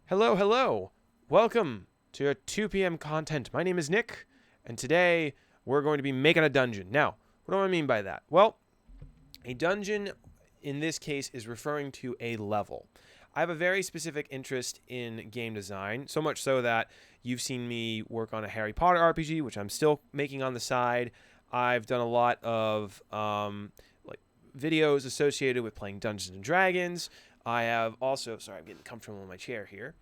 Hello, hello. Welcome to 2 p.m. content. My name is Nick, and today we're going to be making a dungeon. Now, what do I mean by that? Well, a dungeon in this case is referring to a level. I have a very specific interest in game design, so much so that you've seen me work on a Harry Potter RPG, which I'm still making on the side. I've done a lot of like videos associated with playing Dungeons and Dragons. I have also, sorry, I'm getting comfortable in my chair here.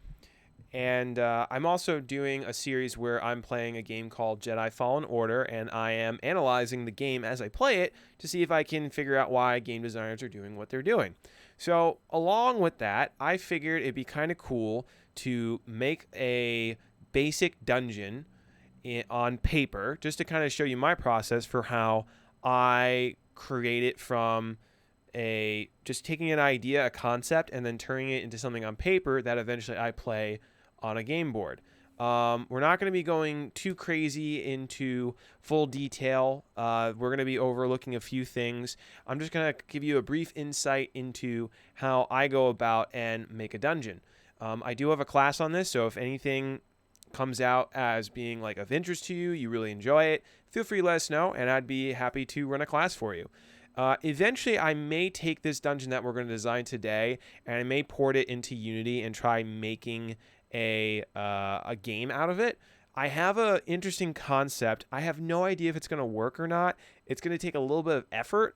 And I'm also doing a series where I'm playing a game called Jedi Fallen Order, and I am analyzing the game as I play it to see if I can figure out why game designers are doing what they're doing. So, along with that, I figured it'd be kind of cool to make a basic dungeon on paper, just to kind of show you my process for how I create it from just taking an idea, a concept, and then turning it into something on paper that eventually I play on a game board. We're not going to be going too crazy into full detail. We're going to be overlooking a few things. I'm just going to give you a brief insight into how I go about and make a dungeon. I do have a class on this, so if anything comes out as being like of interest to you, you really enjoy it, feel free to let us know, and I'd be happy to run a class for you. Eventually, I may take this dungeon that we're going to design today, and I may port it into Unity and try making a game out of it. I have an interesting concept. I have no idea if it's going to work or not. It's going to take a little bit of effort,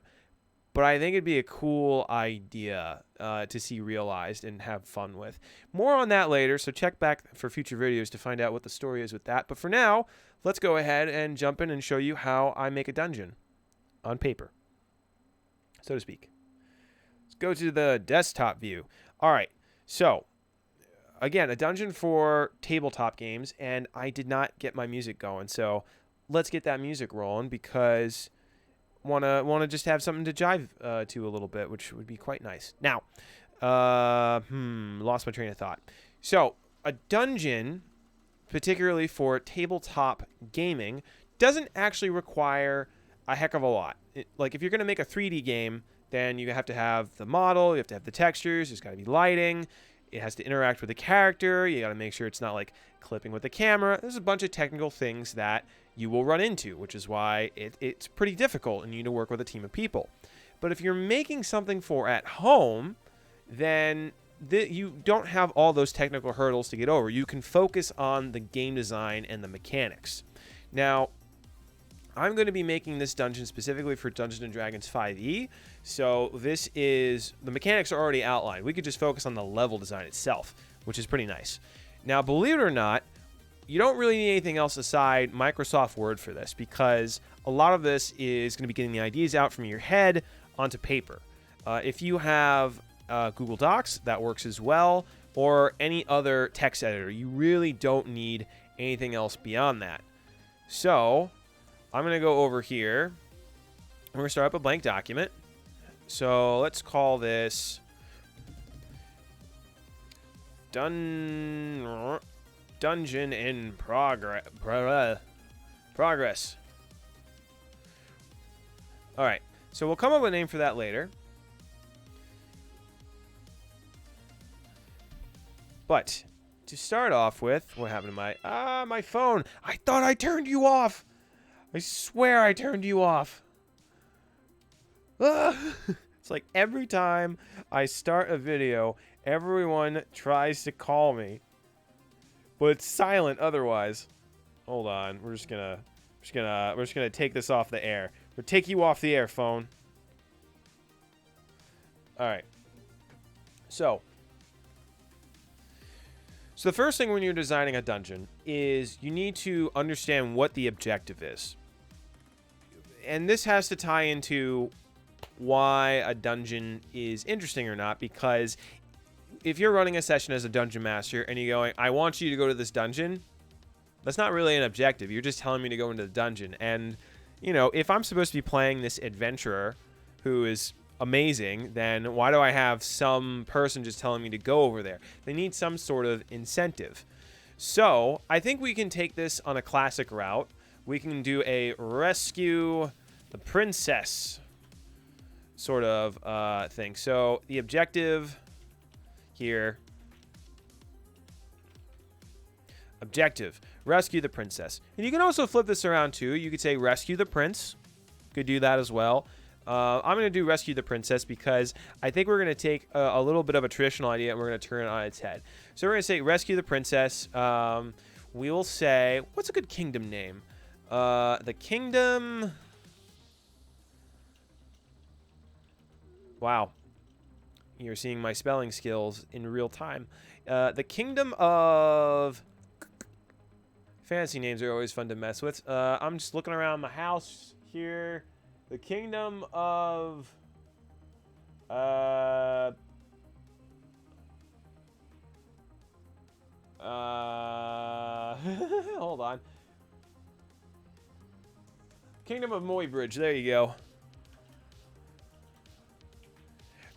but I think it'd be a cool idea to see realized and have fun with. More on that later, so check back for future videos to find out what the story is with that. But for now, let's go ahead and jump in and show you how I make a dungeon on paper, so to speak. Let's go to the desktop view. All right, so again, a dungeon for tabletop games, and I did not get my music going, so let's get that music rolling because wanna just have something to jive to a little bit, which would be quite nice. Now, lost my train of thought. So a dungeon, particularly for tabletop gaming, doesn't actually require a heck of a lot. Like if you're gonna make a 3D game, then you have to have the model, you have to have the textures, there's got to be lighting. It has to interact with the character. You got to make sure it's not like clipping with the camera. There's a bunch of technical things that you will run into, which is why it's pretty difficult and you need to work with a team of people. But if you're making something for at home, then you don't have all those technical hurdles to get over. You can focus on the game design and the mechanics. Now, I'm going to be making this dungeon specifically for Dungeons & Dragons 5e, so the mechanics are already outlined. We could just focus on the level design itself, which is pretty nice. Now, believe it or not, you don't really need anything else aside Microsoft Word for this, because a lot of this is going to be getting the ideas out from your head onto paper. If you have Google Docs, that works as well, or any other text editor. You really don't need anything else beyond that. So I'm going to go over here. We're going to start up a blank document. So let's call this Dungeon in Progress. All right. So we'll come up with a name for that later. But to start off with, what happened to my phone? I thought I turned you off. I swear I turned you off. It's like every time I start a video, everyone tries to call me, but it's silent otherwise. Hold on, we're just gonna take this off the air. We'll take you off the air, phone. All right. So the first thing when you're designing a dungeon is you need to understand what the objective is. And this has to tie into why a dungeon is interesting or not, because if you're running a session as a dungeon master and you're going, I want you to go to this dungeon, that's not really an objective. You're just telling me to go into the dungeon. And, you know, if I'm supposed to be playing this adventurer who is amazing, then why do I have some person just telling me to go over there? They need some sort of incentive. So I think we can take this on a classic route. We can do a rescue the princess sort of thing. So the objective here Objective, rescue the princess. And you can also flip this around too. You could say rescue the prince. Could do that as well. I'm going to do rescue the princess because I think we're going to take a little bit of a traditional idea and we're going to turn it on its head. So we're going to say rescue the princess. We will say, what's a good kingdom name? The kingdom... Wow. You're seeing my spelling skills in real time. The kingdom of... Fancy names are always fun to mess with. I'm just looking around my house here. The kingdom of... hold on. Kingdom of Moybridge. There you go.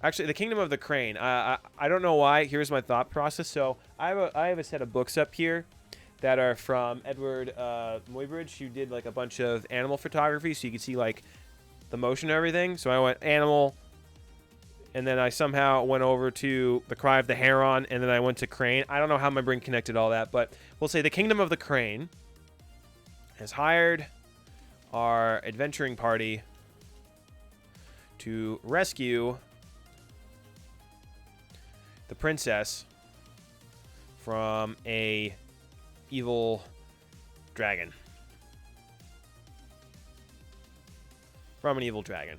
Actually, the Kingdom of the Crane. I don't know why. Here's my thought process. So I have a set of books up here that are from Edward Muybridge, who did like a bunch of animal photography, so you can see like the motion and everything. So I went animal, and then I somehow went over to the Cry of the Heron, and then I went to Crane. I don't know how my brain connected all that, but we'll say the Kingdom of the Crane has hired our adventuring party to rescue the princess from a evil dragon. From an evil dragon.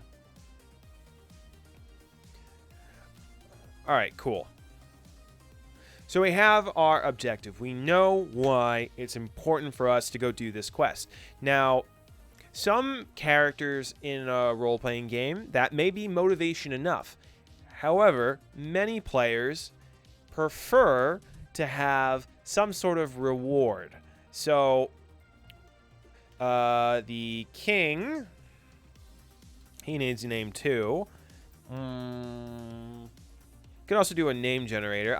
Alright, cool. So we have our objective. We know why it's important for us to go do this quest. Now, some characters in a role-playing game, that may be motivation enough. However, many players prefer to have some sort of reward. So, the king, he needs a name too. Could also do a name generator.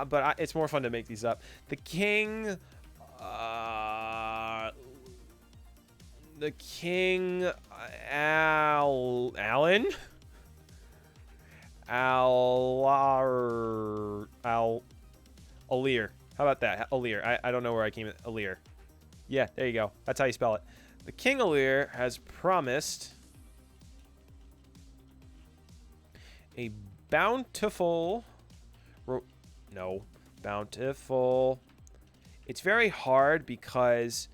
But it's more fun to make these up. The king, Alan? Alir. How about that? Alir. I don't know where I came at. Alir. Yeah, there you go. That's how you spell it. The King Alir has promised a bountiful... bountiful... It's very hard because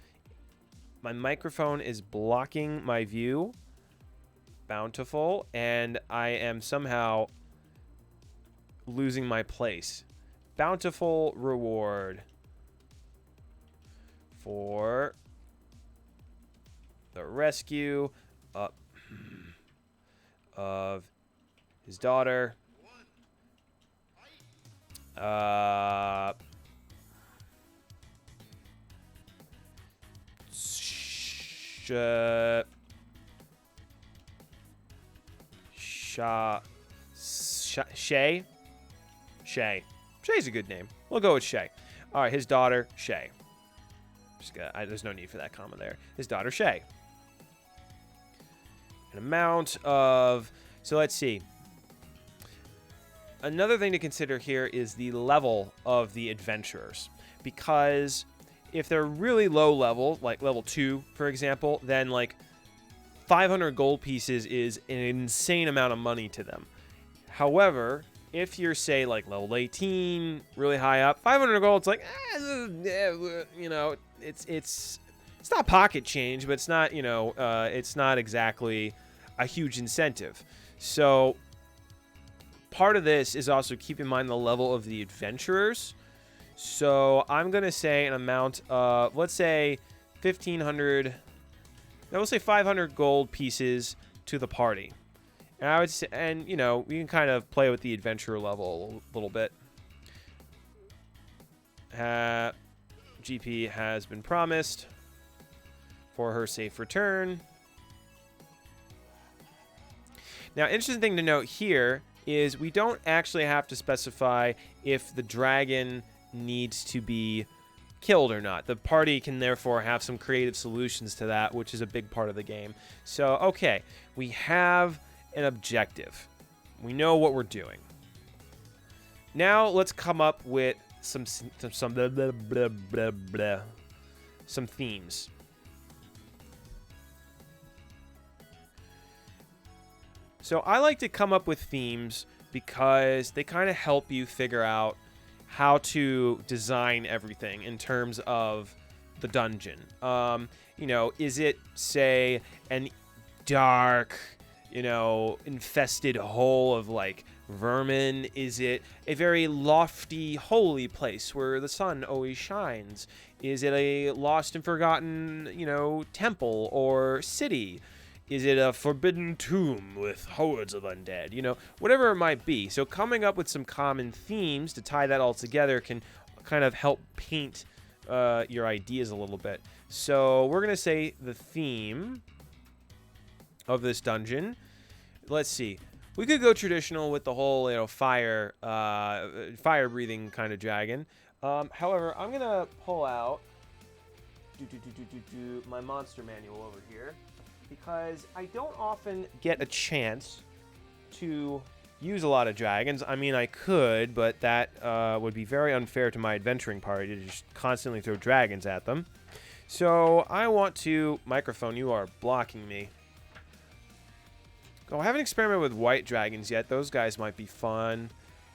my microphone is blocking my view. Bountiful. And I am somehow losing my place. Bountiful reward for the rescue of his daughter. Shay. Shay's a good name. We'll go with Shay. All right, his daughter, Shay. There's no need for that comma there. His daughter, Shay. An amount of... So let's see. Another thing to consider here is the level of the adventurers. Because if they're really low level, like level 2, for example, then like 500 gold pieces is an insane amount of money to them. However, if you're, say, like level 18, really high up, 500 gold, it's like, you know, it's not pocket change, but it's not, you know, it's not exactly a huge incentive. So part of this is also keep in mind the level of the adventurers. So I'm going to say an amount of, let's say 1,500, no, we'll say 500 gold pieces to the party. And I would say, and you know, you can kind of play with the adventurer level a little bit. GP has been promised for her safe return. Now, interesting thing to note here is we don't actually have to specify if the dragon needs to be killed or not. The party can therefore have some creative solutions to that, which is a big part of the game. So, okay, we have an objective. We know what we're doing. Now let's come up with some blah, blah, blah, blah, blah, some themes. So I like to come up with themes because they kind of help you figure out how to design everything in terms of the dungeon. You know, is it, say, an dark, you know, infested hole of like vermin? Is it a very lofty, holy place where the sun always shines? Is it a lost and forgotten, you know, temple or city? Is it a forbidden tomb with hordes of undead? You know, whatever it might be. So coming up with some common themes to tie that all together can kind of help paint your ideas a little bit. So we're going to say the theme of this dungeon. Let's see. We could go traditional with the whole, you know, fire breathing kind of dragon. However, I'm going to pull out my monster manual over here, because I don't often get a chance to use a lot of dragons. I mean, I could, but that would be very unfair to my adventuring party to just constantly throw dragons at them. So I want to... Microphone, you are blocking me. Oh, I haven't experimented with white dragons yet. Those guys might be fun.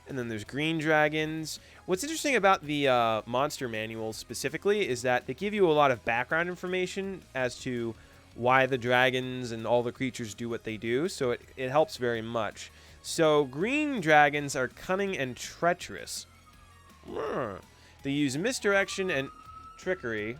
And then there's green dragons. What's interesting about the monster manuals specifically is that they give you a lot of background information as to why the dragons and all the creatures do what they do, so it helps very much. So green dragons are cunning and treacherous. They use misdirection and trickery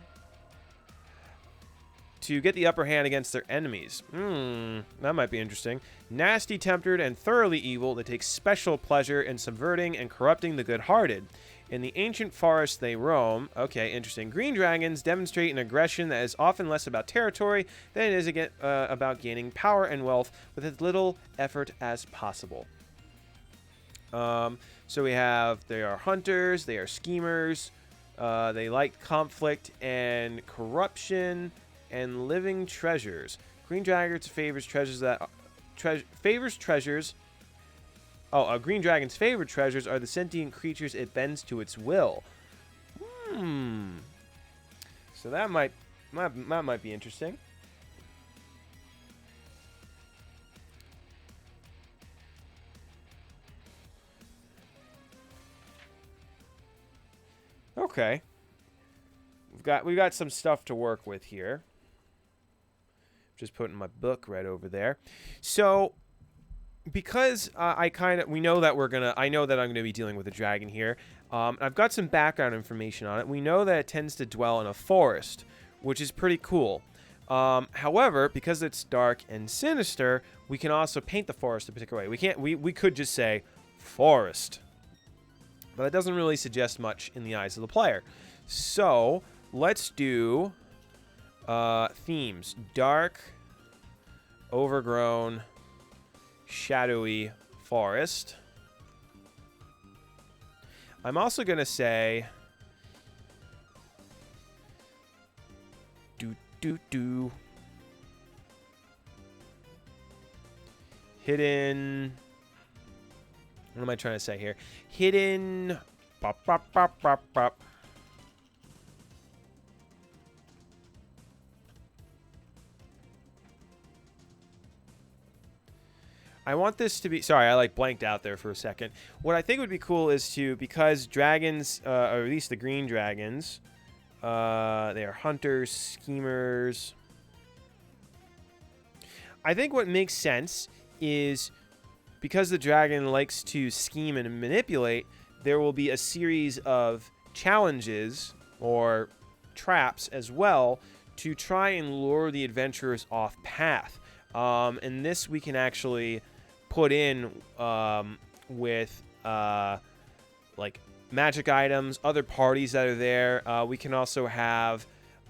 to get the upper hand against their enemies. That might be interesting. Nasty, tempered, and thoroughly evil, they take special pleasure in subverting and corrupting the good-hearted. In the ancient forest they roam. Okay, interesting. Green dragons demonstrate an aggression that is often less about territory than it is about gaining power and wealth with as little effort as possible. So we have, they are hunters, they are schemers, they like conflict and corruption and living treasures. Green dragons favors treasures that... green dragon's favorite treasures are the sentient creatures it bends to its will. So that might be interesting. Okay. We've got some stuff to work with here. Just putting my book right over there. So because we know that I know that I'm gonna be dealing with a dragon here. I've got some background information on it. We know that it tends to dwell in a forest, which is pretty cool. However, because it's dark and sinister, we can also paint the forest a particular way. We could just say forest, but that doesn't really suggest much in the eyes of the player. So let's do themes: dark, overgrown, shadowy forest. I'm also going to say hidden. What am I trying to say here? Hidden. Bop, bop, bop, bop, bop. I want this to be... Sorry, I blanked out there for a second. What I think would be cool is to... Because dragons, or at least the green dragons, they are hunters, schemers. I think what makes sense is because the dragon likes to scheme and manipulate, there will be a series of challenges or traps as well to try and lure the adventurers off path. And this we can actually put in with magic items, other parties that are there. We can also have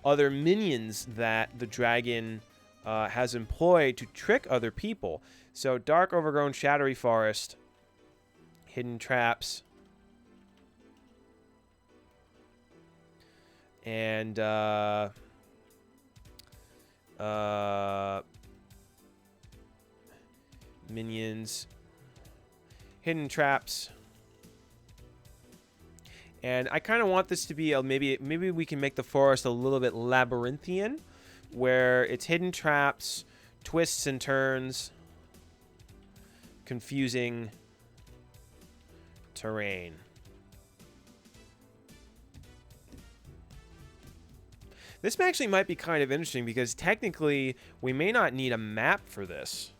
other minions that the dragon has employed to trick other people. So dark, overgrown, shadowy forest, hidden traps, and minions, hidden traps, And I kind of want this to be maybe we can make the forest a little bit labyrinthian, where it's hidden traps, twists and turns, confusing terrain. This actually might be kind of interesting because technically we may not need a map for this.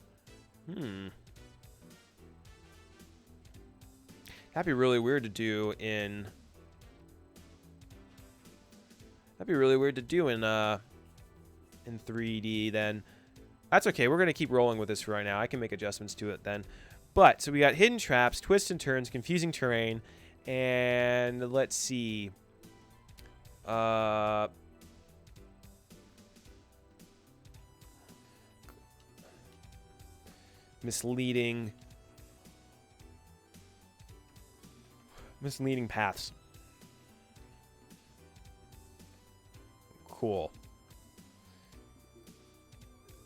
That'd be really weird to do in... That'd be really weird to do in 3D then. That's okay. We're going to keep rolling with this for right now. I can make adjustments to it then. But, so we got hidden traps, twists and turns, confusing terrain, and let's see. Misleading paths. Cool.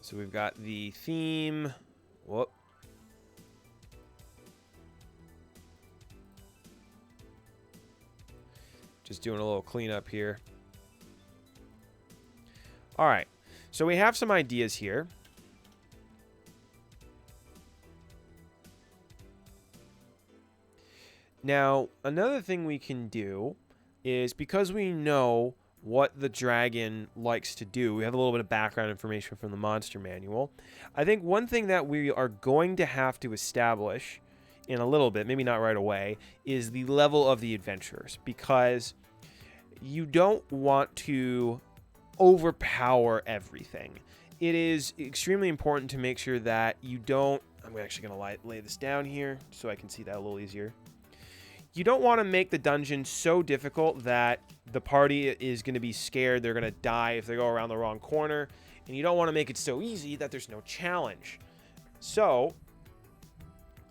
So we've got the theme. Whoop. Just doing a little cleanup here. All right. So we have some ideas here. Now, another thing we can do is, because we know what the dragon likes to do, we have a little bit of background information from the monster manual. I think one thing that we are going to have to establish in a little bit, maybe not right away, is the level of the adventurers, because you don't want to overpower everything. It is extremely important to make sure that you don't... I'm actually going to lay this down here so I can see that a little easier. You don't want to make the dungeon so difficult that the party is going to be scared they're going to die if they go around the wrong corner. And you don't want to make it so easy that there's no challenge. So,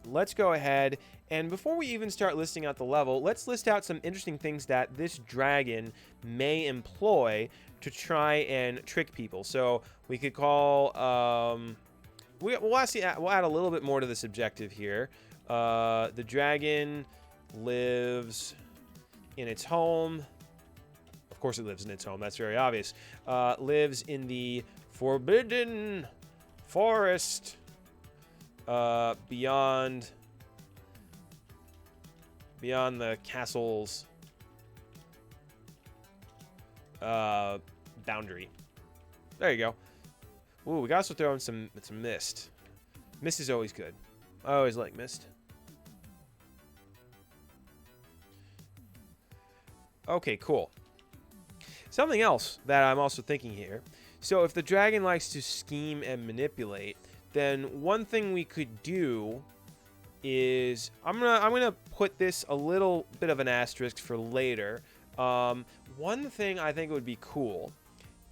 let's go ahead, and before we even start listing out the level, let's list out some interesting things that this dragon may employ to try and trick people. So, we could call... we'll add a little bit more to this objective here. The dragon... lives in its home. Of course it lives in its home. That's very obvious. Lives in the forbidden forest beyond the castle's boundary. There you go. Ooh, we got to throw in some mist. Mist is always good. I always like mist. Okay, cool. Something else that I'm also thinking here. So if the dragon likes to scheme and manipulate, then one thing we could do is... I'm gonna put this a little bit of an asterisk for later. One thing I think would be cool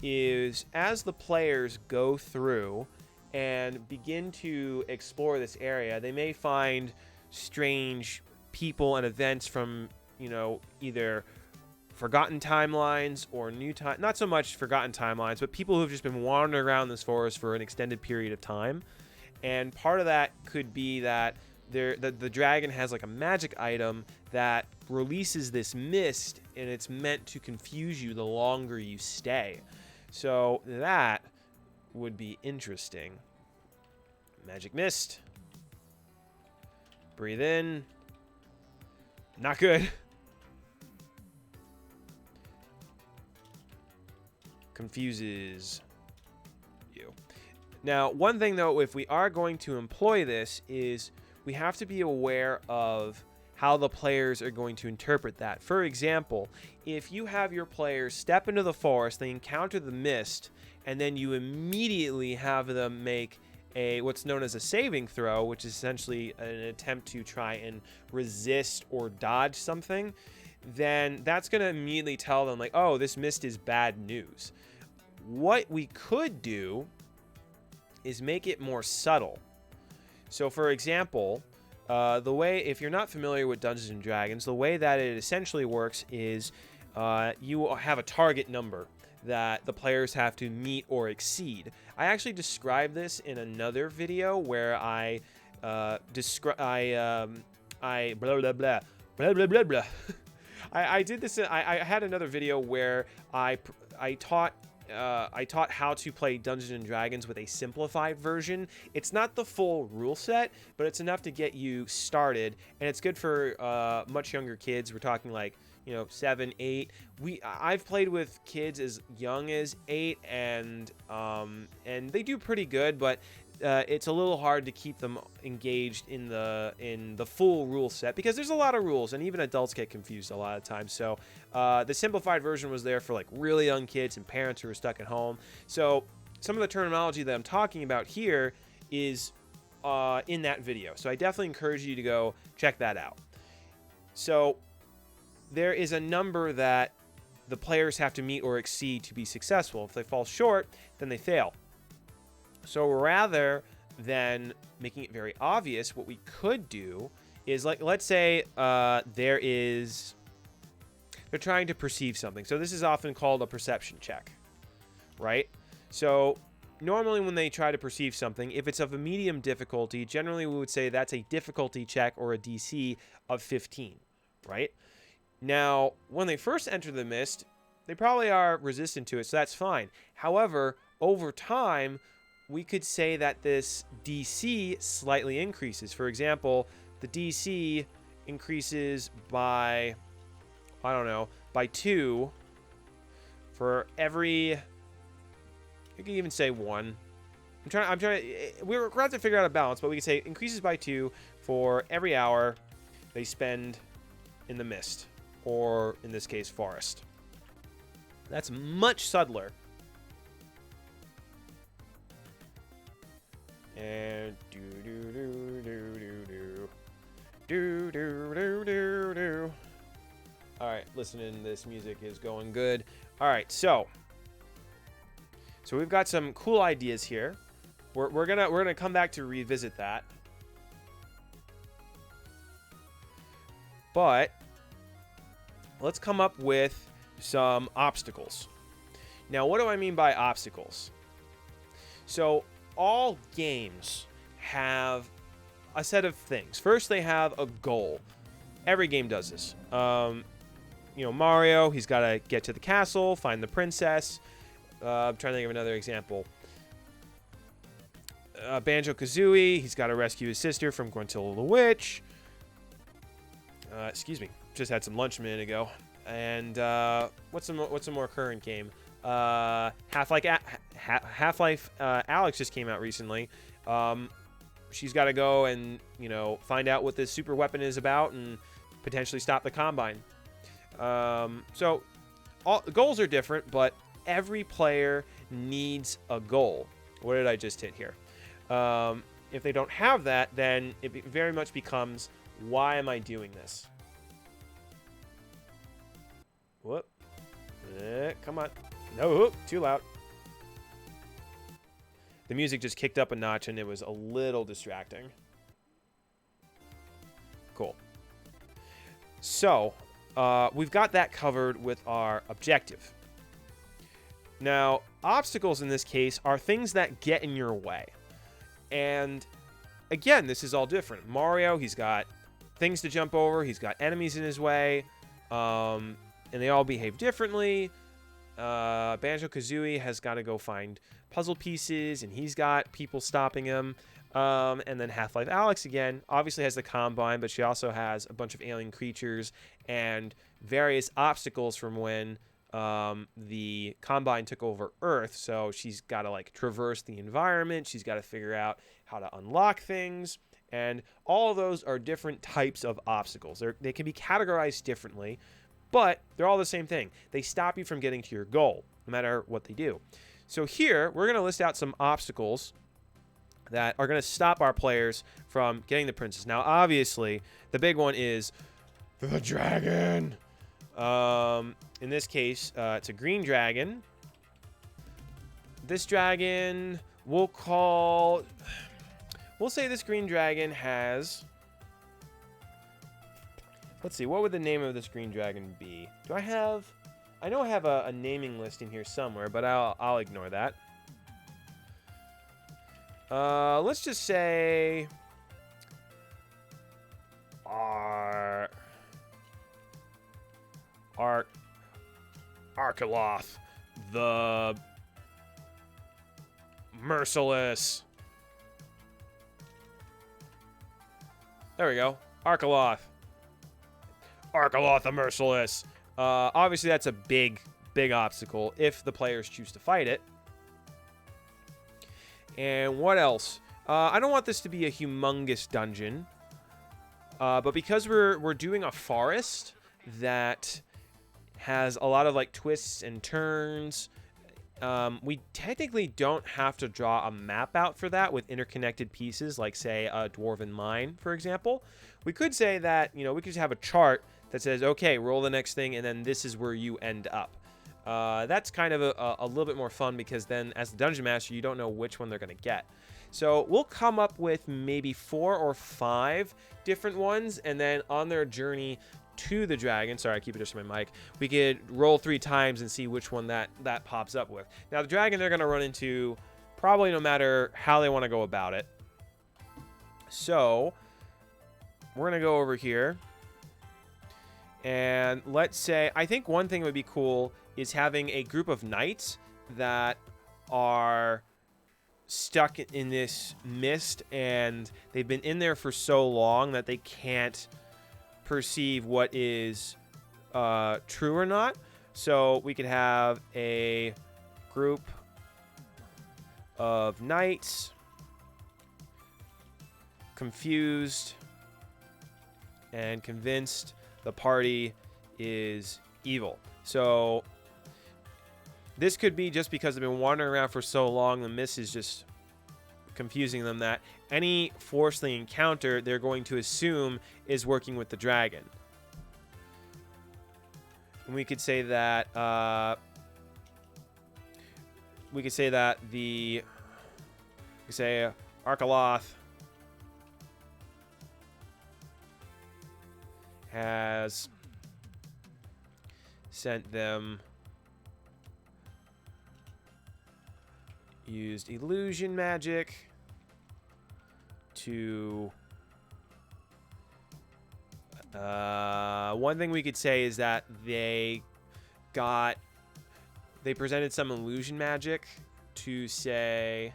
is, as the players go through and begin to explore this area, they may find strange people and events from, you know, either... forgotten timelines or new time, not so much forgotten timelines, but people who've just been wandering around this forest for an extended period of time. And part of that could be that the dragon has like a magic item that releases this mist, and it's meant to confuse you the longer you stay. So that would be interesting. Magic mist. Breathe in. Not good. Confuses you. Now, one thing though, if we are going to employ this, is we have to be aware of how the players are going to interpret that. For example, if you have your players step into the forest, they encounter the mist, and then you immediately have them make what's known as a saving throw, which is essentially an attempt to try and resist or dodge something, then that's going to immediately tell them, like, oh, this mist is bad news. What we could do is make it more subtle. So, for example, the way, if you're not familiar with Dungeons and Dragons, the way that it essentially works is you have a target number that the players have to meet or exceed. I actually described this in another video where I blah blah blah blah blah blah blah. I did this. I had another video where I taught how to play Dungeons and Dragons with a simplified version. It's not the full rule set, but it's enough to get you started, and it's good for much younger kids. We're talking like 7, 8. I've played with kids as young as 8, and they do pretty good, but it's a little hard to keep them engaged in the full rule set because there's a lot of rules, and even adults get confused a lot of times. So the simplified version was there for like really young kids and parents who are stuck at home. So some of the terminology that I'm talking about here is in that video. So I definitely encourage you to go check that out. So there is a number that the players have to meet or exceed to be successful. If they fall short, then they fail. So rather than making it very obvious, what we could do is, like, let's say they're trying to perceive something. So this is often called a perception check, right? So normally when they try to perceive something, if it's of a medium difficulty, generally we would say that's a difficulty check or a DC of 15, right? Now, when they first enter the mist, they probably are resistant to it, so that's fine. However, over time, we could say that this DC slightly increases. For example, the DC increases by, I don't know, by 2 for every, you can even say 1. We're going to figure out a balance, but we can say increases by 2 for every hour they spend in the mist, or in this case, forest. That's much subtler. And all right, listening to this music is going good. All right, so we've got some cool ideas here. We're gonna come back to revisit that, but let's come up with some obstacles. Now, what do I mean by obstacles? So all games have a set of things. First, they have a goal. Every game does this. Mario, he's got to get to the castle, find the princess. I'm trying to think of another example. Banjo-Kazooie, he's got to rescue his sister from Gruntilda the Witch. Excuse me, just had some lunch a minute ago. And what's a more current game? Half-Life Alex just came out recently. She's got to go and find out what this super weapon is about and potentially stop the Combine. So all goals are different, but every player needs a goal. What did I just hit here? If they don't have that, then it very much becomes, why am I doing this? Whoop. Come on. No, too loud. The music just kicked up a notch and it was a little distracting. Cool. So, we've got that covered with our objective. Now, obstacles in this case are things that get in your way. And again, this is all different. Mario, he's got things to jump over. He's got enemies in his way. And they all behave differently. Banjo-Kazooie has got to go find puzzle pieces, and he's got people stopping him. And then Half-Life Alex, again, obviously has the Combine, but she also has a bunch of alien creatures and various obstacles from when the Combine took over Earth. So she's got to traverse the environment. She's got to figure out how to unlock things. And all of those are different types of obstacles. They can be categorized differently, but they're all the same thing. They stop you from getting to your goal, no matter what they do. So here, we're going to list out some obstacles that are going to stop our players from getting the princess. Now, obviously, the big one is the dragon. In this case, it's a green dragon. This dragon, we'll say this green dragon has... Let's see, what would the name of this green dragon be? I know I have a naming list in here somewhere, but I'll ignore that. Let's just say... Archaloth, the Merciless. There we go. Archaloth. Archaloth the Merciless. Obviously, that's a big obstacle if the players choose to fight it. And what else? I don't want this to be a humongous dungeon. But because we're doing a forest that has a lot of like twists and turns, we technically don't have to draw a map out for that with interconnected pieces, like say a dwarven mine, for example. We could say that, we could just have a chart that says, okay, roll the next thing, and then this is where you end up. That's kind of a little bit more fun, because then as the dungeon master, you don't know which one they're going to get. So we'll come up with maybe 4 or 5 different ones, and then on their journey to the dragon, sorry, I keep adjusting my mic, we could roll 3 times and see which one that pops up with. Now, the dragon they're going to run into probably no matter how they want to go about it. So we're going to go over here. And let's say, I think one thing that would be cool is having a group of knights that are stuck in this mist, and they've been in there for so long that they can't perceive what is true or not. So we could have a group of knights confused and convinced the party is evil. So this could be just because they've been wandering around for so long, the mist is just confusing them, that any force they encounter, they're going to assume is working with the dragon. And we could say that Archaloth has sent them, used illusion magic to one thing we could say is that they presented some illusion magic to say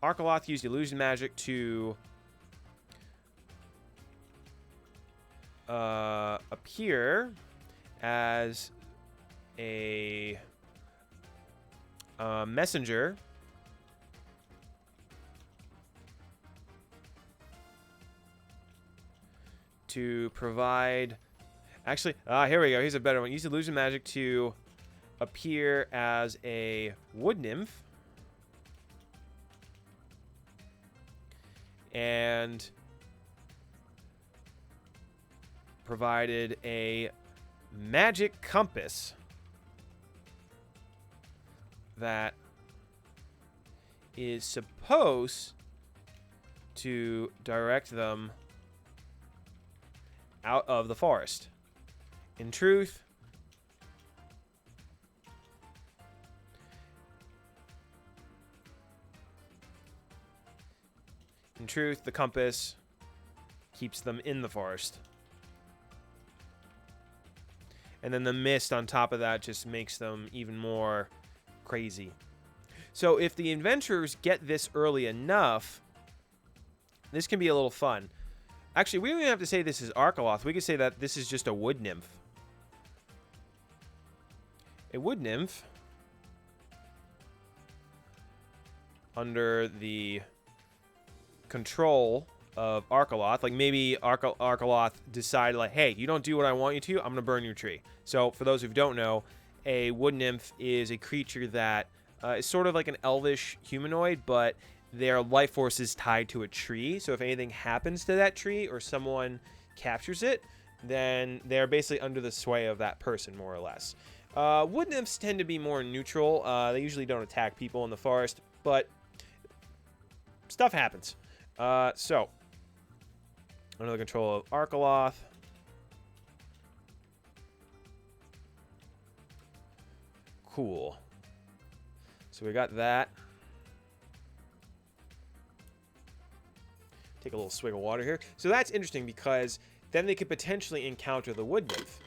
Archaloth used illusion magic to appear as a messenger to provide, actually, here we go, here's a better one. Use illusion magic to appear as a wood nymph and provided a magic compass that is supposed to direct them out of the forest. In truth, the compass keeps them in the forest. And then the mist on top of that just makes them even more crazy. So if the adventurers get this early enough, this can be a little fun. Actually, we don't even have to say this is Archaloth. We could say that this is just a wood nymph. A wood nymph under the control of Archaloth. Like maybe Archaloth decided, like, hey, you don't do what I want you to, I'm going to burn your tree. So for those who don't know, a wood nymph is a creature that is sort of like an elvish humanoid, but their life force is tied to a tree. So if anything happens to that tree or someone captures it, then they're basically under the sway of that person, more or less. Wood nymphs tend to be more neutral. They usually don't attack people in the forest, but stuff happens. So, under the control of Archaloth. Cool. So we got that. Take a little swig of water here. So that's interesting because then they could potentially encounter the wood nymph.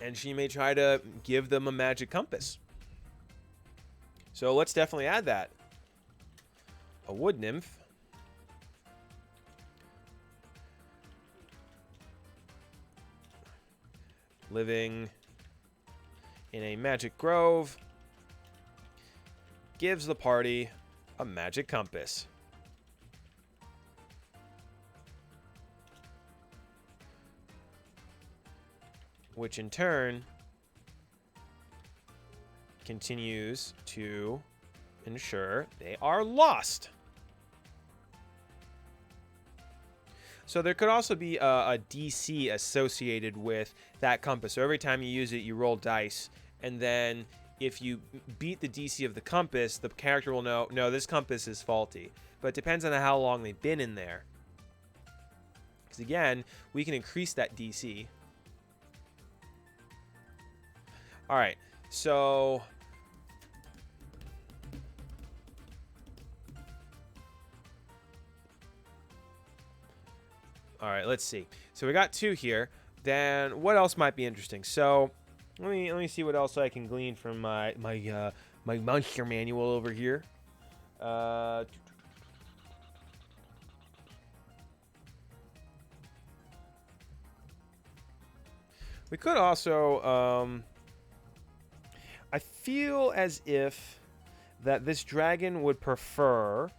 And she may try to give them a magic compass. So let's definitely add that. A wood nymph. Living in a magic grove. Gives the party a magic compass. Which in turn continues to ensure they are lost. So there could also be a DC associated with that compass. So every time you use it, you roll dice, and then if you beat the DC of the compass, the character will know, no, this compass is faulty. But it depends on how long they've been in there. Because again, we can increase that DC. All right, so all right, let's see. So we got 2 here. Then what else might be interesting? So let me see what else I can glean from my monster manual over here. We could also I feel as if that this dragon would prefer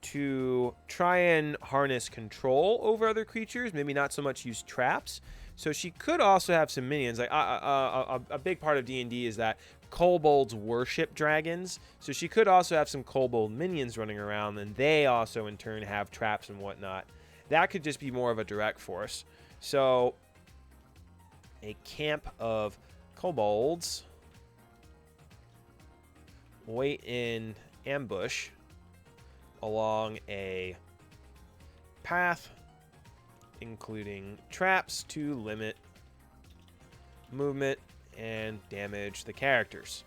to try and harness control over other creatures, maybe not so much use traps. So she could also have some minions. Like a big part of D&D is that kobolds worship dragons. So she could also have some kobold minions running around, and they also in turn have traps and whatnot. That could just be more of a direct force. So a camp of kobolds wait in ambush along a path, including traps to limit movement and damage the characters.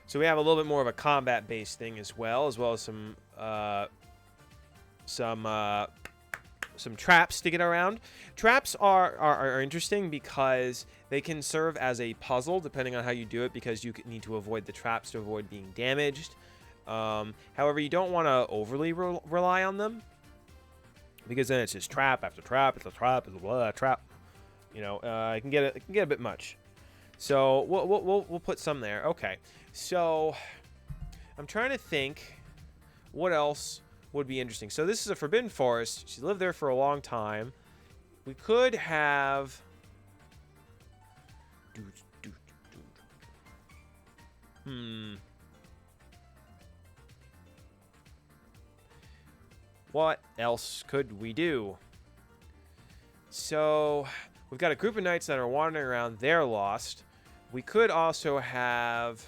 So we have a little bit more of a combat-based thing as well as some traps to get around. Traps are interesting because they can serve as a puzzle depending on how you do it, because you need to avoid the traps to avoid being damaged. However, you don't want to overly rely on them, because then it's just trap after trap. It's a trap. It's a trap. You know, it can get a bit much. So we'll put some there. Okay. So I'm trying to think what else would be interesting. So this is a forbidden forest. She lived there for a long time. We could have what else could we do? So we've got a group of knights that are wandering around. They're lost. We could also have,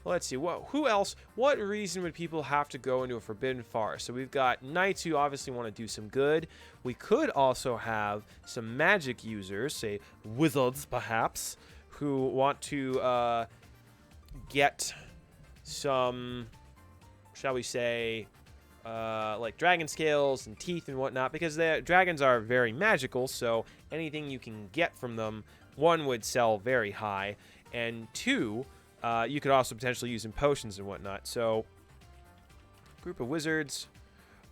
let's see, who else? What reason would people have to go into a forbidden forest? So we've got knights who obviously want to do some good. We could also have some magic users, say wizards perhaps, who want to get some, shall we say, like dragon scales and teeth and whatnot, because the dragons are very magical, so anything you can get from them, 1, would sell very high, and 2, you could also potentially use in potions and whatnot. So group of wizards,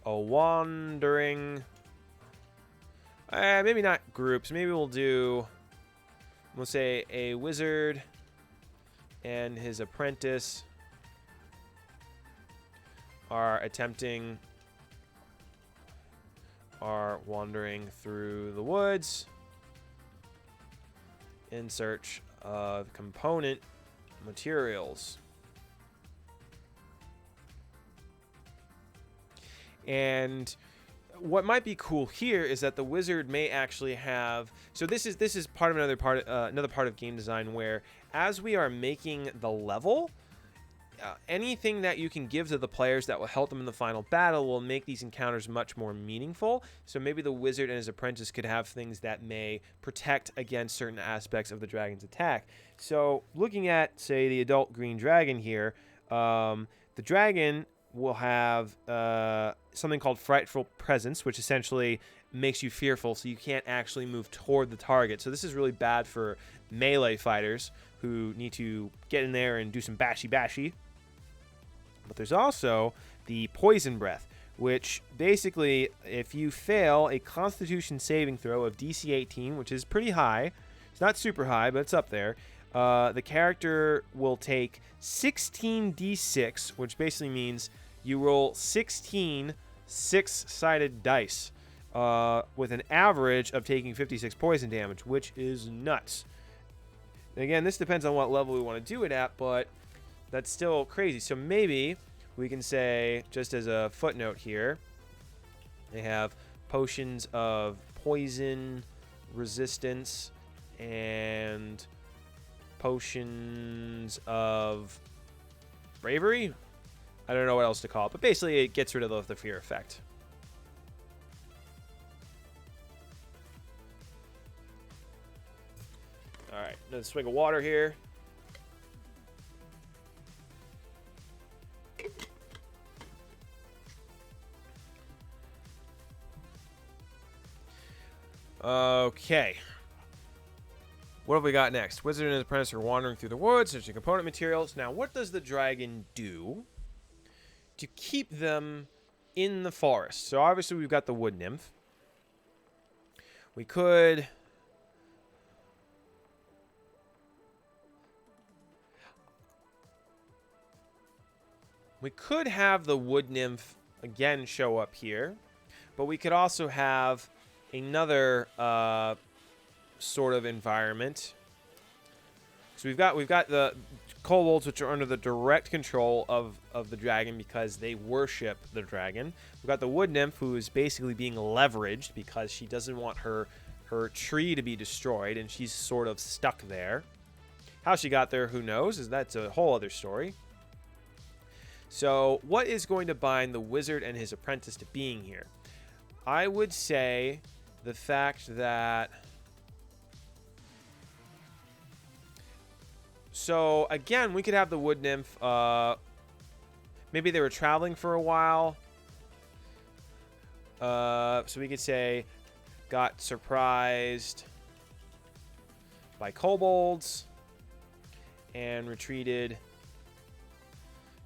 a wandering, maybe not groups, maybe we'll say a wizard and his apprentice are wandering through the woods in search of component materials. And what might be cool here is that the wizard may actually have, so this is part of another part of game design, where as we are making the level, anything that you can give to the players that will help them in the final battle will make these encounters much more meaningful. So maybe the wizard and his apprentice could have things that may protect against certain aspects of the dragon's attack. So looking at, say, the adult green dragon here, the dragon will have something called Frightful Presence, which essentially makes you fearful, so you can't actually move toward the target. So this is really bad for melee fighters who need to get in there and do some bashy. But there's also the Poison Breath, which basically, if you fail a Constitution saving throw of DC 18, which is pretty high, it's not super high, but it's up there, the character will take 16d6, which basically means you roll 16 six-sided dice with an average of taking 56 poison damage, which is nuts. Again, this depends on what level we want to do it at, but that's still crazy. So maybe we can say, just as a footnote here, they have potions of poison resistance and potions of bravery. I don't know what else to call it, but basically it gets rid of the fear effect. All right, another swig of water here. Okay. What have we got next? Wizard and his apprentice are wandering through the woods, searching component materials. Now, what does the dragon do to keep them in the forest? So obviously we've got the wood nymph. We could have the wood nymph again show up here, but we could also have another sort of environment. So we've got the kobolds, which are under the direct control of the dragon because they worship the dragon. We've got the wood nymph, who is basically being leveraged because she doesn't want her tree to be destroyed, and she's sort of stuck there. How she got there, who knows? That's a whole other story. So what is going to bind the wizard and his apprentice to being here? I would say the fact that... So, again, we could have the wood nymph. Maybe they were traveling for a while. So we could say got surprised by kobolds and retreated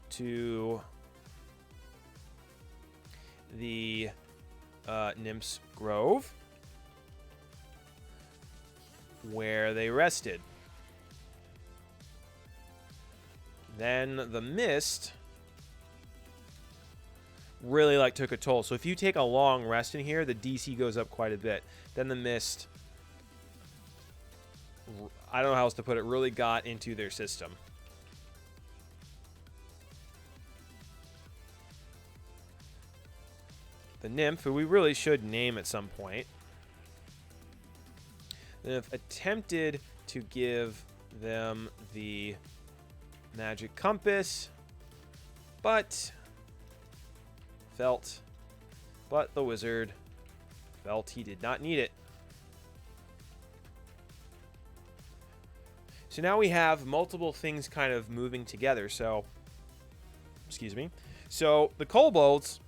to the nymph's grove, where they rested. Then the mist really took a toll. So if you take a long rest in here, the DC goes up quite a bit. Then the mist, I don't know how else to put it, really got into their system. The nymph, who we really should name at some point, the nymph attempted to give them the magic compass, but the wizard felt he did not need it. So now we have multiple things kind of moving together. So, excuse me. So the kobolds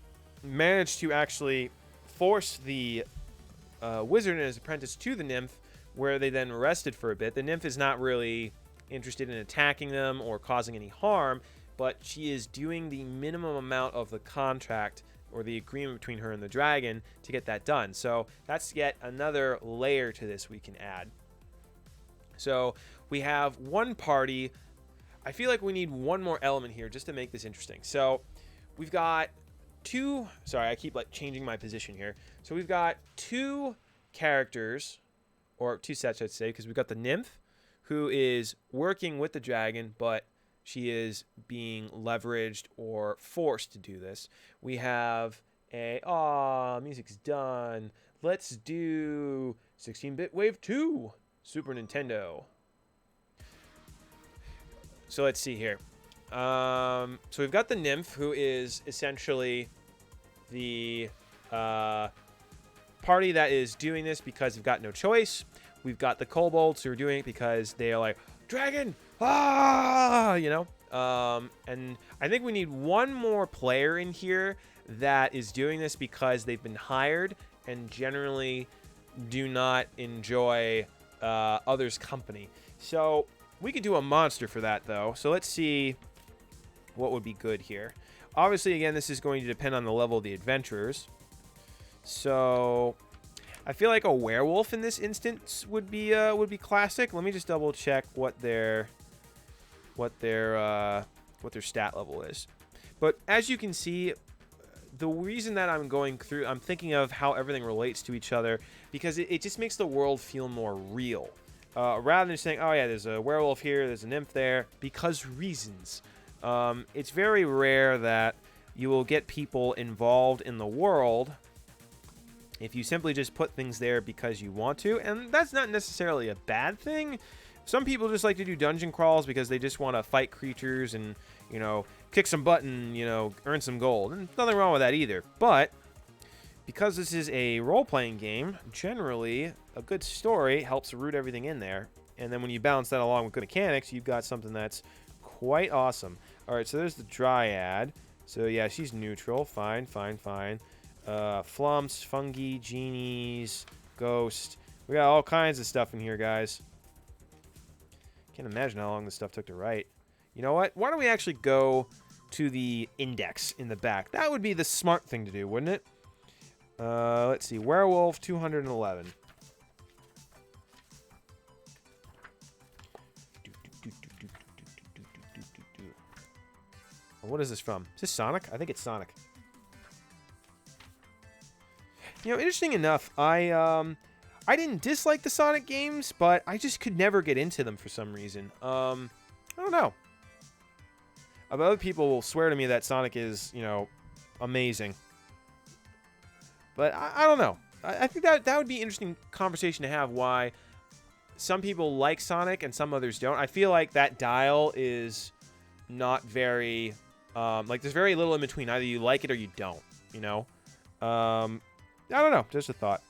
managed to actually force the wizard and his apprentice to the nymph, where they then rested for a bit. The nymph is not really interested in attacking them or causing any harm, but she is doing the minimum amount of the contract or the agreement between her and the dragon to get that done. So that's yet another layer to this we can add. So we have one party. I feel like we need one more element here just to make this interesting. So we've got two, sorry, I keep changing my position here. So we've got two characters, or two sets, I'd say, because we've got the nymph, who is working with the dragon, but she is being leveraged or forced to do this. We have music's done. Let's do 16-bit Wave 2, Super Nintendo. So let's see here. So we've got the nymph, who is essentially the party that is doing this because they've got no choice. We've got the kobolds who are doing it because they are like, dragon, ah, you know. And I think we need one more player in here that is doing this because they've been hired and generally do not enjoy others' company. So we could do a monster for that, though. So let's see what would be good here. Obviously, again, this is going to depend on the level of the adventurers. So I feel like a werewolf in this instance would be classic. Let me just double check what their stat level is. But as you can see, the reason that I'm thinking of how everything relates to each other, because it just makes the world feel more real. Rather than saying, oh yeah, there's a werewolf here, there's a nymph there, because reasons. It's very rare that you will get people involved in the world if you simply just put things there because you want to, and that's not necessarily a bad thing. Some people just like to do dungeon crawls because they just want to fight creatures and, you know, kick some butt and, you know, earn some gold. And nothing wrong with that either. But because this is a role-playing game, generally a good story helps root everything in there. And then when you balance that along with good mechanics, you've got something that's quite awesome. All right, so there's the Dryad. So yeah, she's neutral. Fine, fine, fine. Flumps, fungi, genies, ghost. We got all kinds of stuff in here, guys. Can't imagine how long this stuff took to write. You know what? Why don't we actually go to the index in the back? That would be the smart thing to do, wouldn't it? Let's see. Werewolf, 211. What is this from? Is this Sonic? I think it's Sonic. You know, interesting enough, I didn't dislike the Sonic games, but I just could never get into them for some reason. I don't know. Other people will swear to me that Sonic is, you know, amazing. But I don't know. I think that would be an interesting conversation to have, why some people like Sonic and some others don't. I feel like that dial is not very... like, there's very little in between. Either you like it or you don't, you know? I don't know. Just a thought.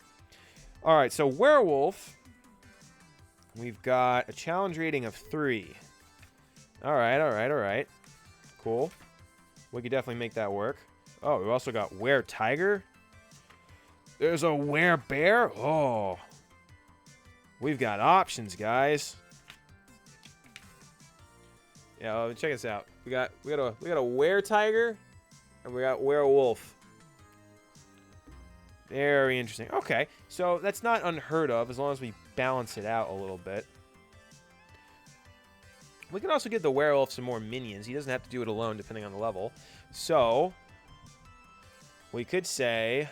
All right, so werewolf. We've got a challenge rating of 3. All right, all right, all right. Cool. We could definitely make that work. Oh, we've also got were-tiger. There's a were-bear. Oh. We've got options, guys. Yeah, check this out. We got a were-tiger, and we got werewolf. Very interesting. Okay, so that's not unheard of as long as we balance it out a little bit. We can also give the werewolf some more minions. He doesn't have to do it alone depending on the level. So, we could say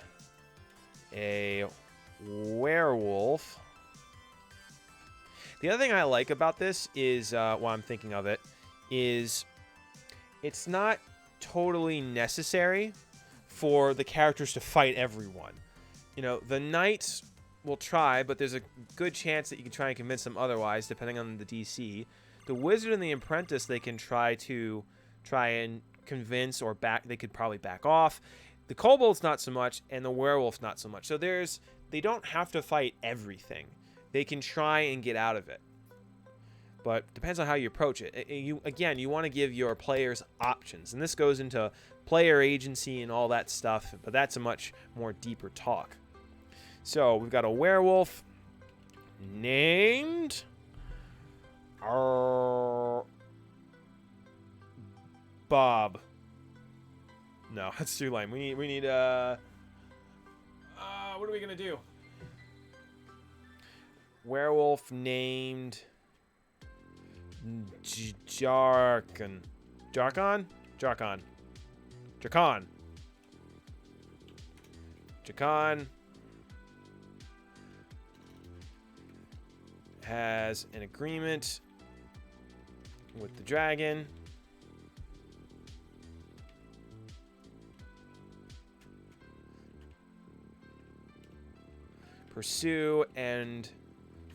a werewolf. The other thing I like about this is, while I'm thinking of it, is it's not totally necessary for the characters to fight everyone. You know, the knights will try, but there's a good chance that you can try and convince them otherwise, depending on the DC. The wizard and the apprentice, they can try and convince or back. They could probably back off. The kobolds not so much, and the werewolf not so much. So they don't have to fight everything. They can try and get out of it. But depends on how you approach it. You want to give your players options, and this goes into player agency and all that stuff. But that's a much more deeper talk. So we've got a werewolf named Bob. No, that's too lame. We need what are we gonna do? Werewolf named Jarkon. Jarkon? Jarkon. Jarkon. Jarkon has an agreement with the dragon. Pursue and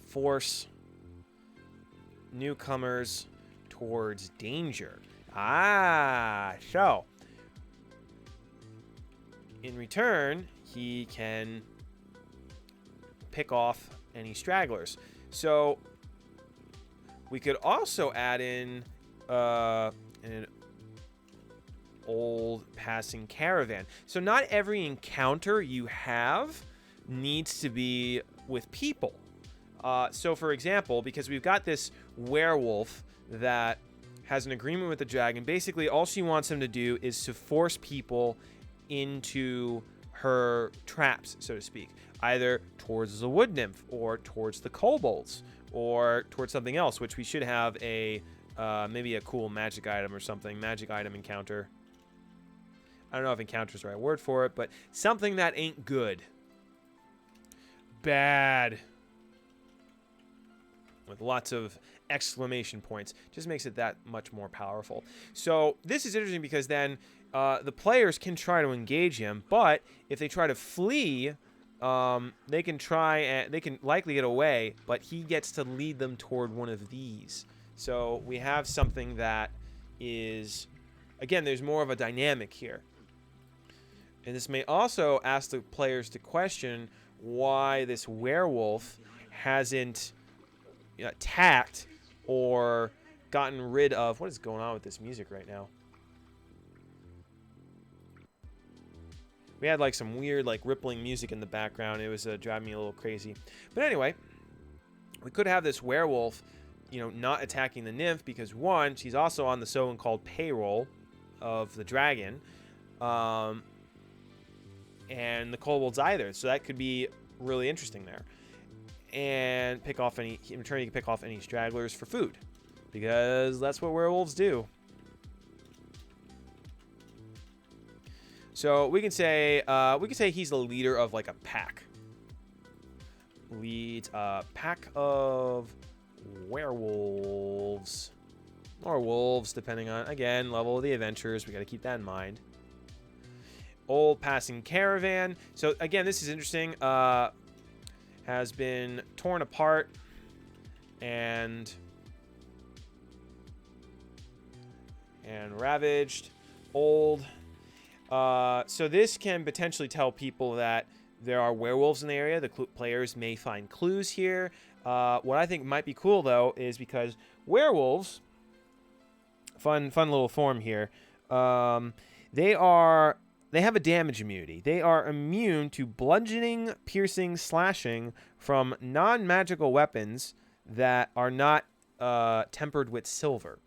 force newcomers towards danger. So in return, he can pick off any stragglers. So we could also add in an old passing caravan. So not every encounter you have needs to be with people. So for example, because we've got this werewolf that has an agreement with the dragon, basically all she wants him to do is to force people into her traps, so to speak, either towards the wood nymph or towards the kobolds or towards something else, which we should have a maybe a cool magic item or something, magic item encounter. I don't know if encounter is the right word for it, but something that ain't good. Bad. With lots of exclamation points. Just makes it that much more powerful. So this is interesting because then the players can try to engage him, but if they try to flee, they can likely get away, but he gets to lead them toward one of these. So we have something that is, again, there's more of a dynamic here. And this may also ask the players to question why this werewolf hasn't attacked or gotten rid of. What is going on with this music right now? We had like some weird like rippling music in the background. It was driving me a little crazy. But anyway, we could have this werewolf, not attacking the nymph because one, she's also on the so-called payroll of the dragon, and the kobolds either. So that could be really interesting there. And in return, you can pick off any stragglers for food, because that's what werewolves do. So we can say he's the leader of like a pack. Leads a pack of werewolves or wolves, depending on, again, level of the adventurers. We got to keep that in mind. Old passing caravan. So again, this is interesting. Has been torn apart and ravaged. Old. So this can potentially tell people that there are werewolves in the area. The players may find clues here. What I think might be cool, though, is because werewolves, fun little form here, they have a damage immunity. They are immune to bludgeoning, piercing, slashing from non-magical weapons that are not tempered with silver.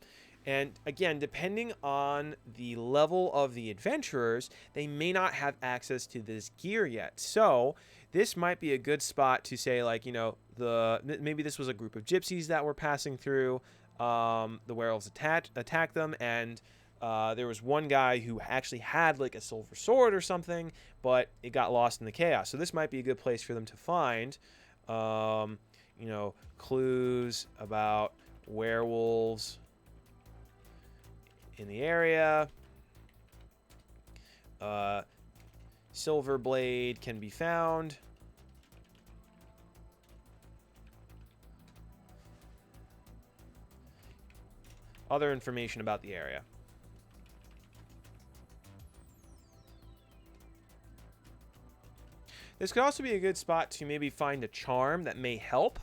And again, depending on the level of the adventurers, they may not have access to this gear yet. So this might be a good spot to say, like, maybe this was a group of gypsies that were passing through. The werewolves attacked them, and there was one guy who actually had like a silver sword or something, but it got lost in the chaos. So this might be a good place for them to find, clues about werewolves in the area. Silver blade can be found. Other information about the area. This could also be a good spot to maybe find a charm that may help.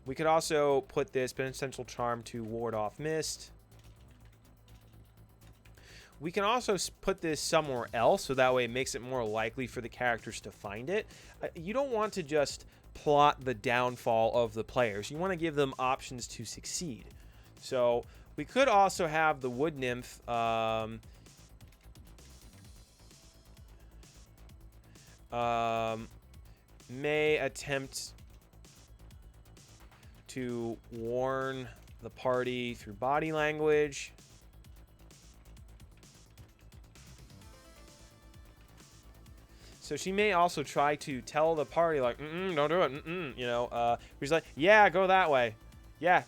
We could also put this potential charm to ward off mist. We can also put this somewhere else, so that way it makes it more likely for the characters to find it. You don't want to just plot the downfall of the players. You want to give them options to succeed. So we could also have the wood nymph may attempt to warn the party through body language. So she may also try to tell the party, like, don't do it, he's like, yeah, go that way. Yeah,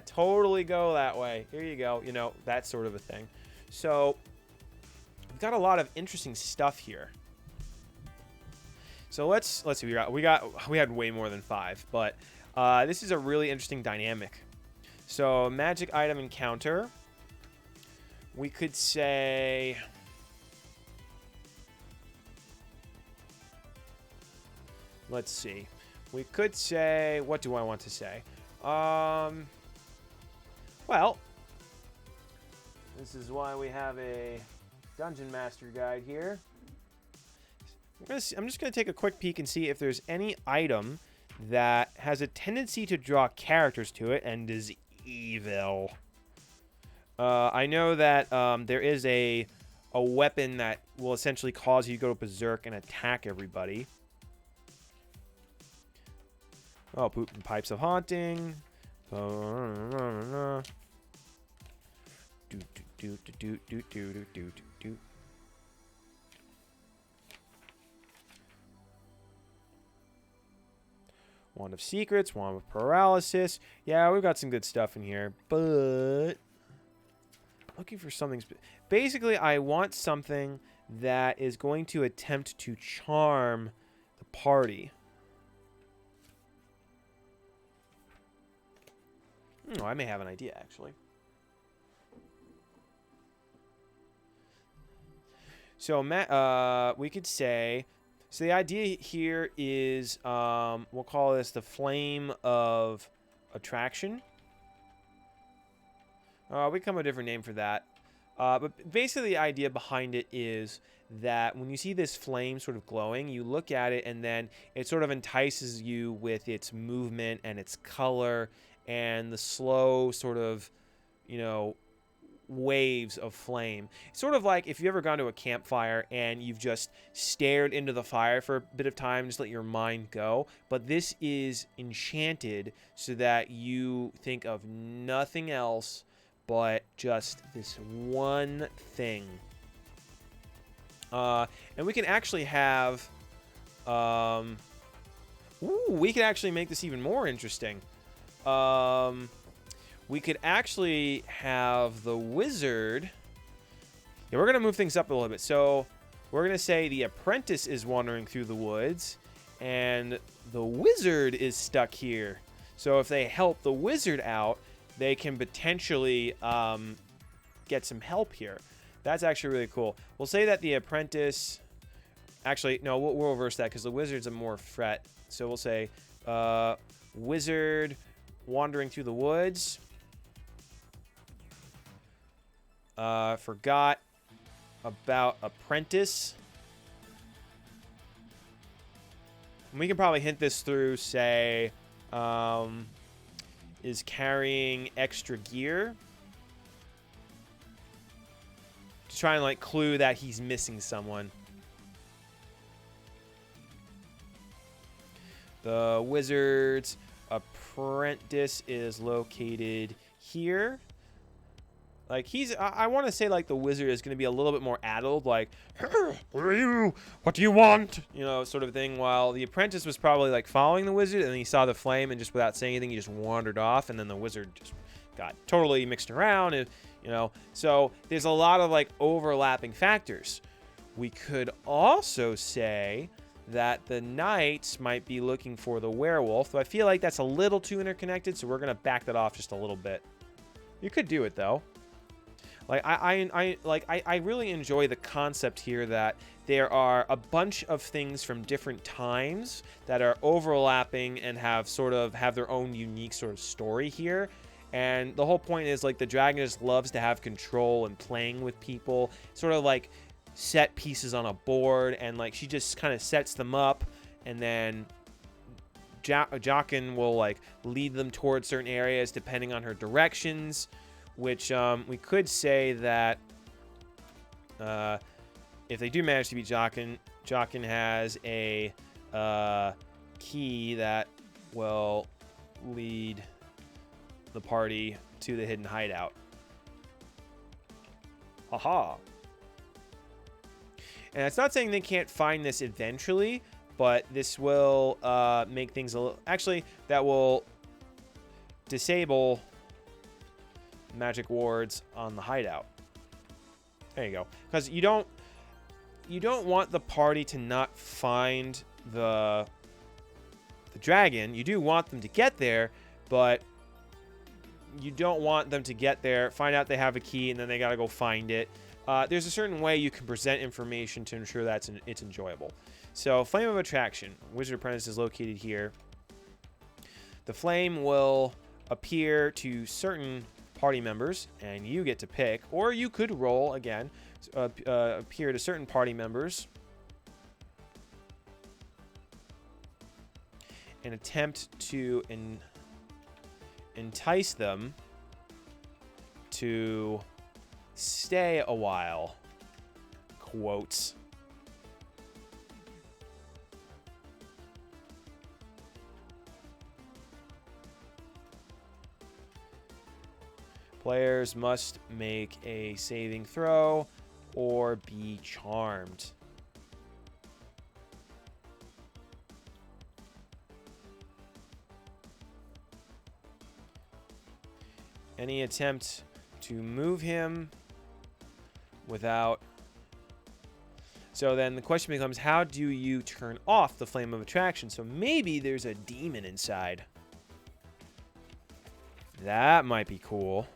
totally go that way. Here you go, that sort of a thing. So we've got a lot of interesting stuff here. So let's see. We had way more than 5, but this is a really interesting dynamic. So magic item encounter. We could say... Let's see. We could say... What do I want to say? Well, this is why we have a Dungeon Master guide here. I'm just going to take a quick peek and see if there's any item that has a tendency to draw characters to it and is evil. I know that there is a weapon that will essentially cause you to go berserk and attack everybody. Oh, poop and pipes of haunting. Wand of Secrets, Wand of Paralysis. Yeah, we've got some good stuff in here, but looking for something. Basically, I want something that is going to attempt to charm the party. Oh, I may have an idea, actually. So, we could say... So the idea here is, we'll call this the Flame of Attraction. We come up with a different name for that. But basically the idea behind it is that when you see this flame sort of glowing, you look at it and then it sort of entices you with its movement and its color and the slow sort of, you know, waves of flame. It's sort of like if you've ever gone to a campfire and you've just stared into the fire for a bit of time, just let your mind go. But this is enchanted so that you think of nothing else but just this one thing. And we can actually have... we could actually make this even more interesting. We could actually have the wizard... Yeah, we're going to move things up a little bit. So we're going to say the apprentice is wandering through the woods, and the wizard is stuck here. So if they help the wizard out, they can potentially get some help here. That's actually really cool. We'll say that the apprentice... Actually, no, we'll reverse that because the wizard's a more threat. So we'll say wizard wandering through the woods. Forgot about apprentice. And we can probably hint this through, say, is carrying extra gear. To try and, like, clue that he's missing someone. The wizard's apprentice is located here. Like, he's... I want to say, like, the wizard is going to be a little bit more addled. Like, who are you? What do you want? You know, sort of thing. While the apprentice was probably, like, following the wizard. And then he saw the flame. And just without saying anything, he just wandered off. And then the wizard just got totally mixed around. And, you know, so there's a lot of, like, overlapping factors. We could also say that the knights might be looking for the werewolf. But I feel like that's a little too interconnected. So we're going to back that off just a little bit. You could do it, though. Like, I really enjoy the concept here that there are a bunch of things from different times that are overlapping and have their own unique sort of story here. And the whole point is, like, the dragon just loves to have control and playing with people, sort of like set pieces on a board, and like she just kind of sets them up, and then Jockin will like lead them towards certain areas depending on her directions. Which we could say that if they do manage to beat Jockin, Jockin has a key that will lead the party to the hidden hideout. Haha. And it's not saying they can't find this eventually, but this will make things a little... Actually, that will disable magic wards on the hideout. There you go. Because you don't want the party to not find the dragon. You do want them to get there, but you don't want them to get there, find out they have a key, and then they got to go find it. There's a certain way you can present information to ensure that it's enjoyable. So, Flame of Attraction. Wizard Apprentice is located here. The flame will appear to certain party members, and you get to pick, or you could roll again, appear to certain party members, and attempt to entice them to stay a while. Quotes. Players must make a saving throw or be charmed. Any attempt to move him without... So then the question becomes, how do you turn off the Flame of Attraction? So maybe there's a demon inside. That might be cool.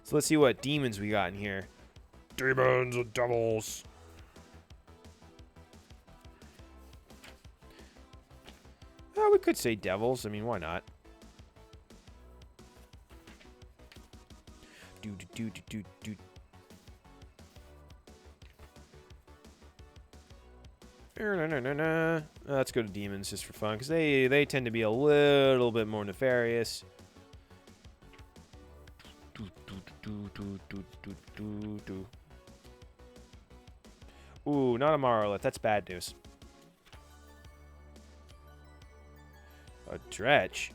So let's see what demons we got in here. Demons and devils. Oh, we could say devils. I mean, why not? Let's go to demons just for fun, because they tend to be a little bit more nefarious. Ooh, not a Marlith. That's bad news. A Dretch.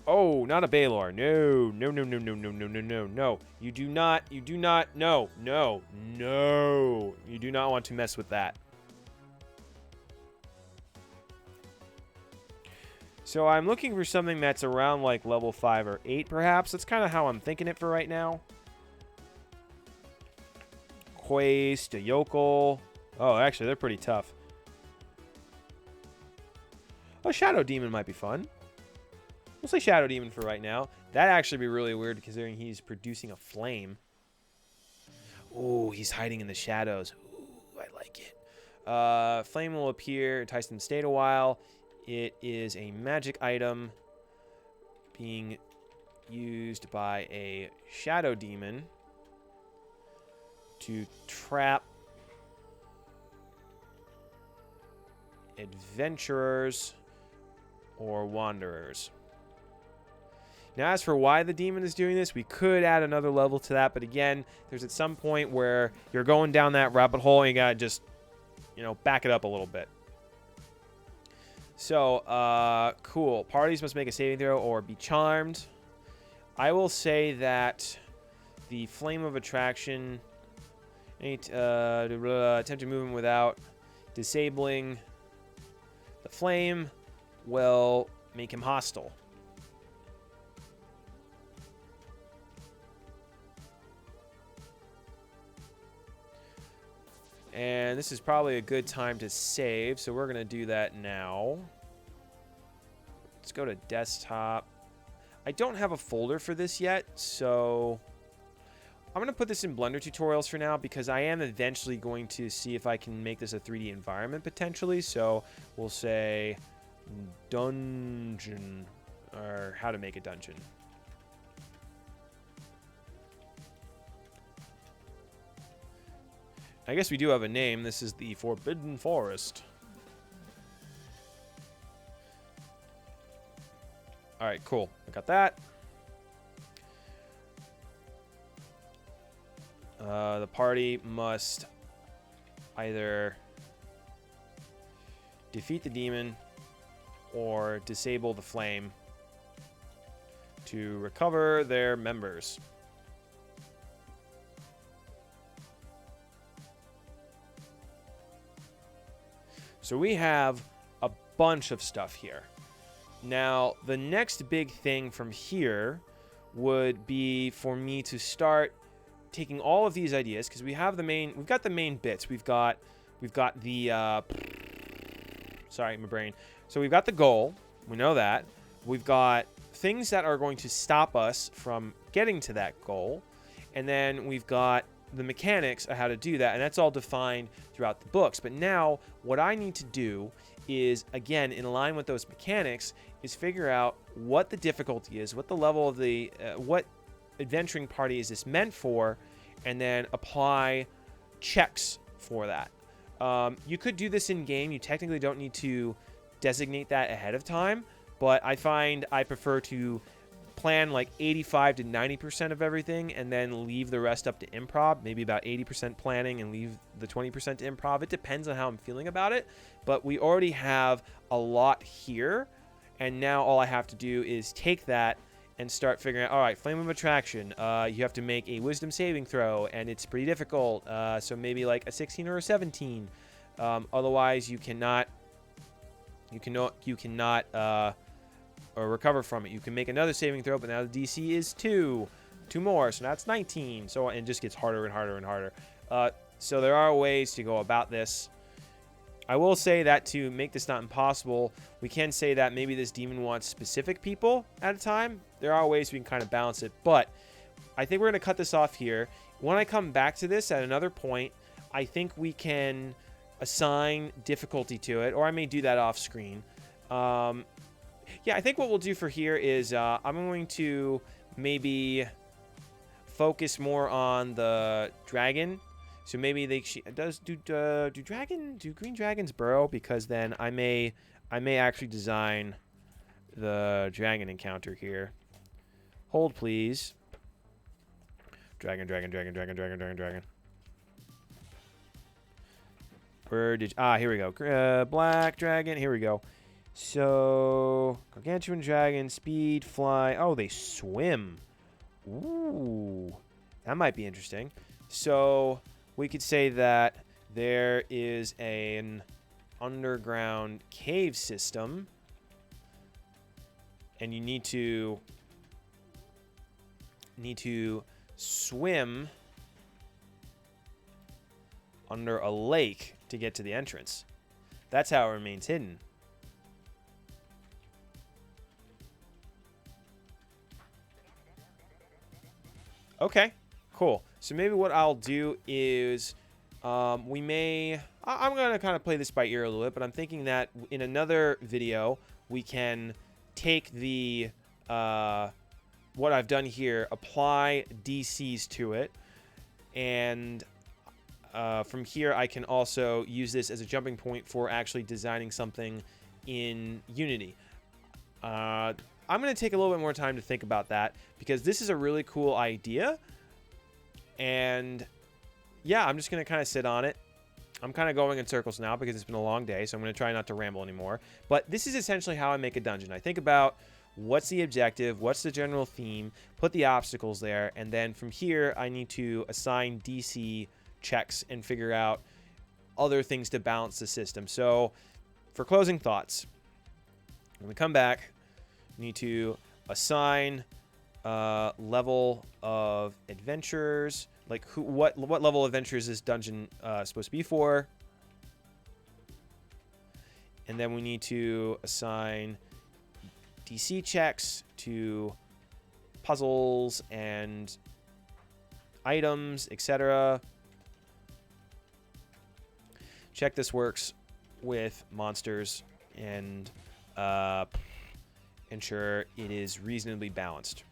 Oh, not a Baylor. No. No, no, no, no, no, no, no, no, no. You do not, no, no, no. You do not want to mess with that. So I'm looking for something that's around like level 5 or 8, perhaps. That's kind of how I'm thinking it for right now. Quaist, a Yokel. Oh, actually, they're pretty tough. Oh, Shadow Demon might be fun. We'll say Shadow Demon for right now. That'd actually be really weird considering he's producing a flame. Oh, he's hiding in the shadows. Ooh, I like it. Flame will appear, entice them to stay a while. It is a magic item being used by a Shadow Demon to trap adventurers or wanderers. Now, as for why the demon is doing this, we could add another level to that. But again, there's at some point where you're going down that rabbit hole and you got to just, back it up a little bit. So, cool. Parties must make a saving throw or be charmed. I will say that the Flame of Attraction, attempt to move him without disabling the flame, will make him hostile. And this is probably a good time to save, so we're going to do that now. Let's go to desktop. I don't have a folder for this yet, so I'm going to put this in Blender tutorials for now because I am eventually going to see if I can make this a 3D environment potentially. So we'll say dungeon, or how to make a dungeon. I guess we do have a name. This is the Forbidden Forest. All right, cool. I got that. The party must either defeat the demon or disable the flame to recover their members. So we have a bunch of stuff here. Now, the next big thing from here would be for me to start taking all of these ideas, because we've got the main bits. We've got the sorry, my brain. So we've got the goal. We know that. we've got things that are going to stop us from getting to that goal. And then we've got the mechanics of how to do that. And that's all defined throughout the books. But now what I need to do is, again, in line with those mechanics, is figure out what the difficulty is, what the level of the, what adventuring party is this meant for, and then apply checks for that. You could do this in game. You technically don't need to designate that ahead of time, but I find I prefer to plan like 85 to 90% of everything and then leave the rest up to improv. Maybe about 80% planning and leave the 20% to improv. It depends on how I'm feeling about it, but we already have a lot here, and now all I have to do is take that and start figuring out, all right, Flame of Attraction, you have to make a wisdom saving throw, and it's pretty difficult, so maybe like a 16 or a 17. Otherwise, you cannot or recover from it. You can make another saving throw, but now the DC is 2 more, so now it's 19. So and it just gets harder and harder and harder. So there are ways to go about this. I will say that to make this not impossible, we can say that maybe this demon wants specific people at a time. There are ways we can kind of balance it, but I think we're going to cut this off here. When I come back to this at another point, I think we can assign difficulty to it, or I may do that off screen. Yeah, I think what we'll do for here is I'm going to maybe focus more on the dragon. So maybe do green dragons burrow? Because then I may actually design the dragon encounter here. Hold, please. Dragon. Where did here we go. Black dragon. Here we go. So gargantuan dragon, speed, fly. Oh, they swim. Ooh, that might be interesting. So we could say that there is an underground cave system, and you need to swim under a lake to get to the entrance. That's how it remains hidden. Okay, cool. So maybe what I'll do is I'm going to kind of play this by ear a little bit, but I'm thinking that in another video, we can take the what I've done here, apply DCs to it, and from here I can also use this as a jumping point for actually designing something in Unity. I'm going to take a little bit more time to think about that, because this is a really cool idea. And yeah, I'm just going to kind of sit on it. I'm kind of going in circles now because it's been a long day, so I'm going to try not to ramble anymore. But this is essentially how I make a dungeon. I think about what's the objective, what's the general theme, put the obstacles there, and then from here I need to assign DC checks and figure out other things to balance the system. So for closing thoughts, when we come back, we need to assign level of adventures, like what level of adventures is dungeon supposed to be for, and then we need to assign DC checks to puzzles and items, etc. Check this works with monsters and ensure it is reasonably balanced.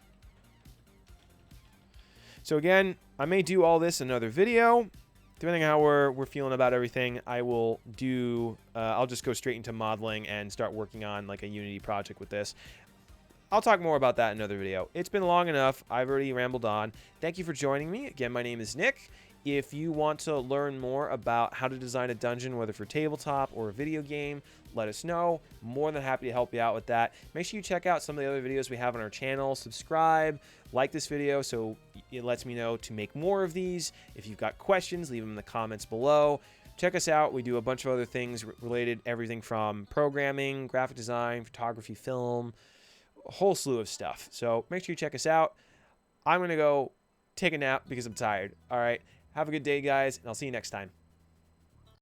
So again, I may do all this in another video. Depending on how we're feeling about everything, I will do, I'll just go straight into modeling and start working on like a Unity project with this. I'll talk more about that in another video. It's been long enough. I've already rambled on. Thank you for joining me. Again, my name is Nick. If you want to learn more about how to design a dungeon, whether for tabletop or a video game, let us know. More than happy to help you out with that. Make sure you check out some of the other videos we have on our channel. Subscribe, like this video so it lets me know to make more of these. If you've got questions, leave them in the comments below. Check us out. We do a bunch of other things related, everything from programming, graphic design, photography, film, a whole slew of stuff. So make sure you check us out. I'm going to go take a nap because I'm tired. All right. Have a good day, guys, and I'll see you next time.